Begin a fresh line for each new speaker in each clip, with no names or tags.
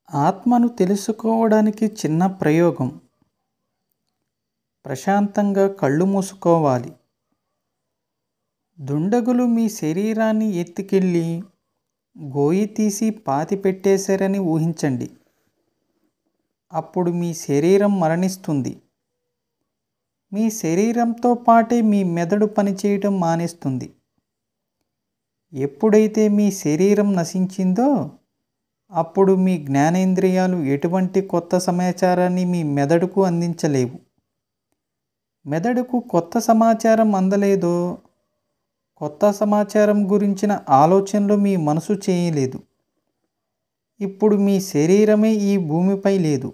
ఆత్మను తెలుసుకోవడానికి చిన్న ప్రయోగం. ప్రశాంతంగా కళ్ళు మూసుకోవాలి. దుండగులు మీ శరీరాన్ని ఎత్తుకెళ్ళి గోయి తీసి పాతిపెట్టేశారని ఊహించండి. అప్పుడు మీ శరీరం మరణిస్తుంది. మీ శరీరంతో పాటే మీ మెదడు పనిచేయడం మానేస్తుంది. ఎప్పుడైతే మీ శరీరం నశించిందో అప్పుడు మీ జ్ఞానేంద్రియాలు ఎటువంటి కొత్త సమాచారాన్ని మీ మెదడుకు అందించలేవు. మెదడుకు కొత్త సమాచారం అందలేదో కొత్త సమాచారం గురించిన ఆలోచనలు మీ మనసు చేయలేదు. ఇప్పుడు మీ శరీరమే ఈ భూమిపై లేదు.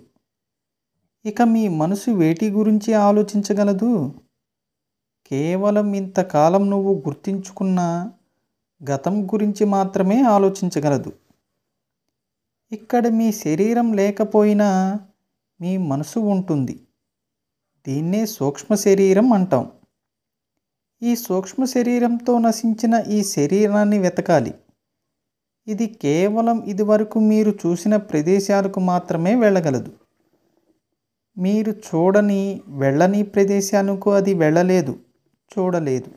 ఇక మీ మనసు వేటి గురించి ఆలోచించగలదు? కేవలం ఇంతకాలం నువ్వు గుర్తించుకున్న గతం గురించి మాత్రమే ఆలోచించగలదు. ఇక్కడ మీ శరీరం లేకపోయినా మీ మనసు ఉంటుంది. దీన్నే సూక్ష్మ శరీరం అంటాం. ఈ సూక్ష్మ శరీరంతో నశించిన ఈ శరీరాన్ని వెతకాలి. ఇది కేవలం ఇదివరకు మీరు చూసిన ప్రదేశాలకు మాత్రమే వెళ్ళగలదు. మీరు చూడని వెళ్ళని ప్రదేశాలకు అది వెళ్ళలేదు, చూడలేదు.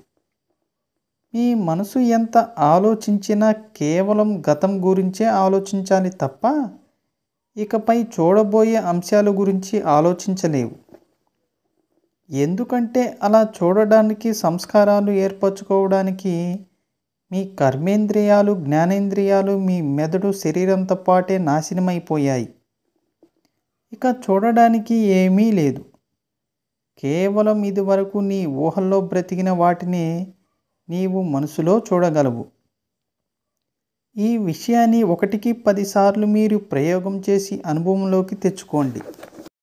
మీ మనసు ఎంత ఆలోచించినా కేవలం గతం గురించే ఆలోచించాలి తప్ప ఇకపై చూడబోయే అంశాల గురించి ఆలోచించలేవు. ఎందుకంటే అలా చూడడానికి సంస్కారాలు ఏర్పరచుకోవడానికి మీ కర్మేంద్రియాలు జ్ఞానేంద్రియాలు మీ మెదడు శరీరంతో పాటే నాశనమైపోయాయి. ఇక చూడడానికి ఏమీ లేదు. కేవలం ఇదివరకు నీ ఊహల్లో బ్రతికిన వాటిని నీవు మనసులో చూడగలవు. ఈ విషయాన్ని 1కి 10 సార్లు మీరు ప్రయోగం చేసి అనుభవంలోకి తెచ్చుకోండి.